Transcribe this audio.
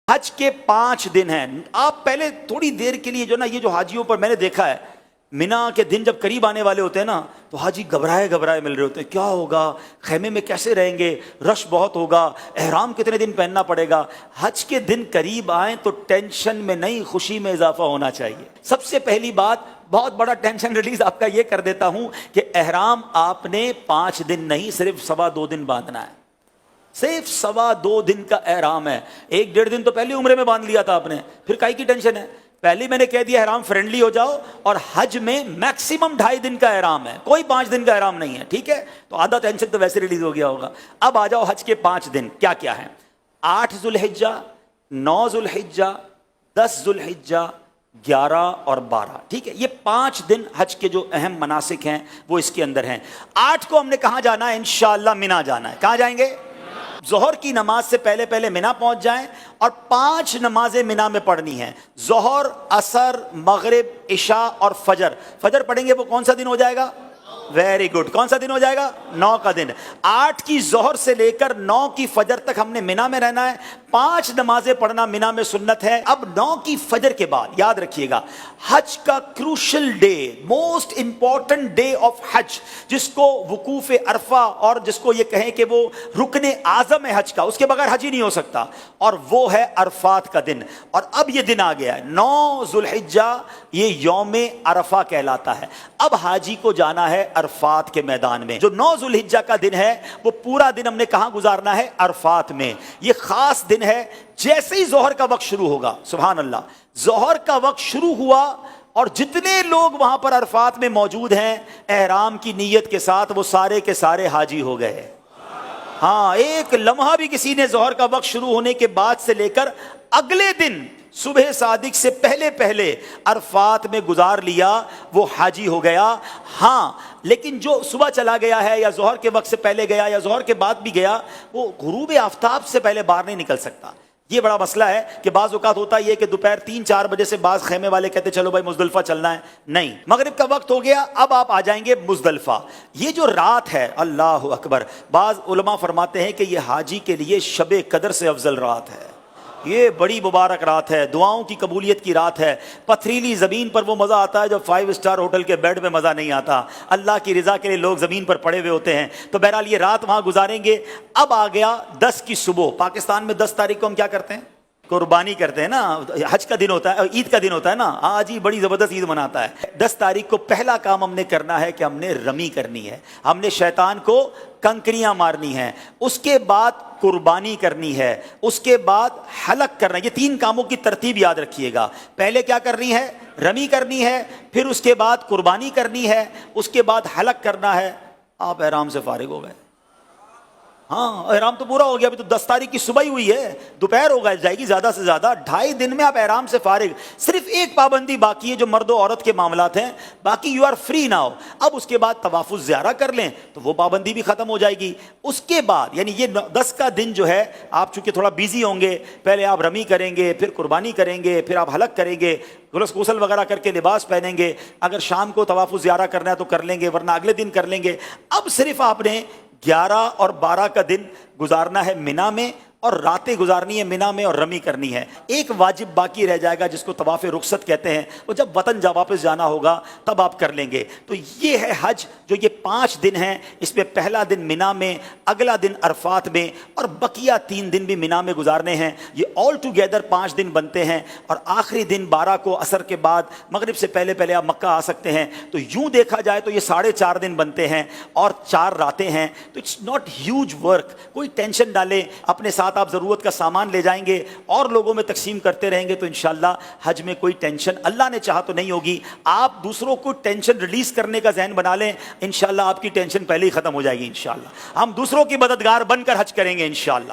حج کے 5 دن ہیں. آپ پہلے تھوڑی دیر کے لیے جو نا یہ جو حاجیوں پر میں نے دیکھا ہے مینا کے دن جب قریب آنے والے ہوتے ہیں نا تو حاجی گھبرائے مل رہے ہوتے ہیں, کیا ہوگا, خیمے میں کیسے رہیں گے, رش بہت ہوگا, احرام کتنے دن پہننا پڑے گا. حج کے دن قریب آئیں تو ٹینشن میں نہیں خوشی میں اضافہ ہونا چاہیے. سب سے پہلی بات, بہت بڑا ٹینشن ریلیز آپ کا یہ کر دیتا ہوں کہ احرام آپ نے 5 دن نہیں صرف 2.25 دن باندھنا ہے. صرف 2.25 دن کا احرام ہے. 1.5 دن تو پہلے عمرے میں باندھ لیا تھا آپ نے, پھر کائی کی ٹینشن ہے. پہلے میں نے کہہ دیا احرام فرینڈلی ہو جاؤ, اور حج میں میکسیمم 2.5 دن کا احرام ہے, کوئی 5 دن کا احرام نہیں ہے. ٹھیک ہے, تو آدھا ٹینشن تو ویسے ریلیز ہو گیا ہوگا. اب آ جاؤ حج کے 5 دن کیا کیا ہیں. 8 ذوالحجہ, 9 ذوالحجہ, 10 ذوالحجہ, 11 اور 12. ٹھیک ہے, یہ 5 دن حج کے جو اہم مناسک ہیں وہ اس کے اندر ہیں. 8 کو ہم نے کہاں جانا ہے, انشاءاللہ مینا جانا ہے. کہاں جائیں گے؟ ظہر کی نماز سے پہلے مینا پہنچ جائیں, اور 5 نمازیں مینا میں پڑھنی ہیں. ظہر, عصر, مغرب, عشاء اور فجر. فجر پڑھیں گے وہ کون سا دن ہو جائے گا؟ ویری گڈ, کون سا دن ہو جائے گا؟ 9 کا دن. 8 کی ظہر سے لے کر 9 کی فجر تک ہم نے مینا میں رہنا ہے. 5 نمازیں پڑھنا مینا میں سنت ہے. اب 9 کی فجر کے بعد یاد رکھیے گا, حج کا crucial day, most important day of Hajj, جس کو وقوف عرفہ اور جس کو یہ کہیں کہ وہ رکن اعظم ہے حج کا, اس کے بغیر حج ہی نہیں ہو سکتا, اور وہ ہے عرفات کا دن. اور اب یہ دن آ گیا ہے 9 ذوالحجہ, یہ یوم عرفہ کہلاتا ہے. اب حاجی کو جانا ہے عرفات کے میدان میں. جو 9 ذوالحجہ کا دن ہے وہ پورا دن ہم نے کہاں گزارنا ہے؟ عرفات میں. یہ خاص دن ہے. جیسے ہی ظہر کا وقت شروع ہوگا, سبحان اللہ, ظہر کا وقت شروع ہوا اور جتنے لوگ وہاں پر عرفات میں موجود ہیں احرام کی نیت کے ساتھ, وہ سارے کے سارے حاجی ہو گئے. ہاں, ایک لمحہ بھی کسی نے ظہر کا وقت شروع ہونے کے بعد سے لے کر اگلے دن صبح صادق سے پہلے عرفات میں گزار لیا, وہ حاجی ہو گیا. ہاں, لیکن جو صبح چلا گیا ہے یا ظہر کے وقت سے پہلے گیا یا ظہر کے بعد بھی گیا, وہ غروب آفتاب سے پہلے باہر نہیں نکل سکتا. یہ بڑا مسئلہ ہے کہ بعض اوقات ہوتا یہ کہ دوپہر 3-4 بجے سے بعض خیمے والے کہتے چلو بھائی مزدلفہ چلنا ہے. نہیں, مغرب کا وقت ہو گیا, اب آپ آ جائیں گے مزدلفہ. یہ جو رات ہے, اللہ اکبر, بعض علماء فرماتے ہیں کہ یہ حاجی کے لیے شب قدر سے افضل رات ہے. یہ بڑی مبارک رات ہے, دعاؤں کی قبولیت کی رات ہے. پتھریلی زمین پر وہ مزہ آتا ہے جو 5 اسٹار ہوٹل کے بیڈ میں مزہ نہیں آتا. اللہ کی رضا کے لیے لوگ زمین پر پڑے ہوئے ہوتے ہیں. تو بہرحال یہ رات وہاں گزاریں گے. اب آ گیا 10 کی صبح. پاکستان میں 10 تاریخ کو ہم کیا کرتے ہیں؟ قربانی کرتے ہیں نا. حج کا دن ہوتا ہے, عید کا دن ہوتا ہے نا, آج ہی بڑی زبردست عید مناتا ہے. 10 تاریخ کو پہلا کام ہم نے کرنا ہے کہ ہم نے رمی کرنی ہے. ہم نے شیطان کو کنکریاں مارنی ہیں, اس کے بعد قربانی کرنی ہے, اس کے بعد حلق کرنا ہے. یہ 3 کاموں کی ترتیب یاد رکھیے گا. پہلے کیا کرنی ہے؟ رمی کرنی ہے, پھر اس کے بعد قربانی کرنی ہے, اس کے بعد حلق کرنا ہے. آپ احرام سے فارغ ہو گئے. ہاں, احرام تو پورا ہو گیا. ابھی تو 10 تاریخ کی صبح ہی ہوئی ہے, دوپہر ہو جائے گی زیادہ سے زیادہ. 2.5 دن میں آپ احرام سے فارغ. صرف ایک پابندی باقی ہے جو مرد و عورت کے معاملات ہیں, باقی یو آر فری ناؤ. اب اس کے بعد طواف الزیارہ کر لیں تو وہ پابندی بھی ختم ہو جائے گی. اس کے بعد یعنی یہ 10 کا دن جو ہے, آپ چونکہ تھوڑا بیزی ہوں گے, پہلے آپ رمی کریں گے, پھر قربانی کریں گے, پھر آپ حلق کریں گے, غسل وغیرہ کر کے لباس پہنیں گے. اگر شام کو طواف الزیارہ کرنا ہے تو کر لیں گے, ورنہ اگلے دن کر لیں گے. اب صرف آپ نے 11 اور 12 کا دن گزارنا ہے مینا میں, اور راتیں گزارنی ہے مینا میں اور رمی کرنی ہے. ایک واجب باقی رہ جائے گا جس کو طواف رخصت کہتے ہیں, وہ جب وطن واپس جانا ہوگا تب آپ کر لیں گے. تو یہ ہے حج, جو یہ 5 دن ہیں. اس میں پہلا دن مینا میں, اگلا دن عرفات میں, اور بقیہ 3 دن بھی مینا میں گزارنے ہیں. یہ آل ٹوگیدر 5 دن بنتے ہیں, اور آخری دن 12 کو عصر کے بعد مغرب سے پہلے آپ مکہ آ سکتے ہیں. تو یوں دیکھا جائے تو یہ 4.5 دن بنتے ہیں اور 4 راتیں ہیں. تو اٹس ناٹ ہیوج ورک. کوئی ٹینشن ڈالیں اپنے ساتھ, آپ ضرورت کا سامان لے جائیں گے اور لوگوں میں تقسیم کرتے رہیں گے تو انشاءاللہ حج میں کوئی ٹینشن اللہ نے چاہا تو نہیں ہوگی. آپ دوسروں کو ٹینشن ریلیز کرنے کا ذہن بنا لیں, انشاءاللہ آپ کی ٹینشن پہلے ہی ختم ہو جائے گی. انشاءاللہ ہم دوسروں کی مددگار بن کر حج کریں گے انشاءاللہ.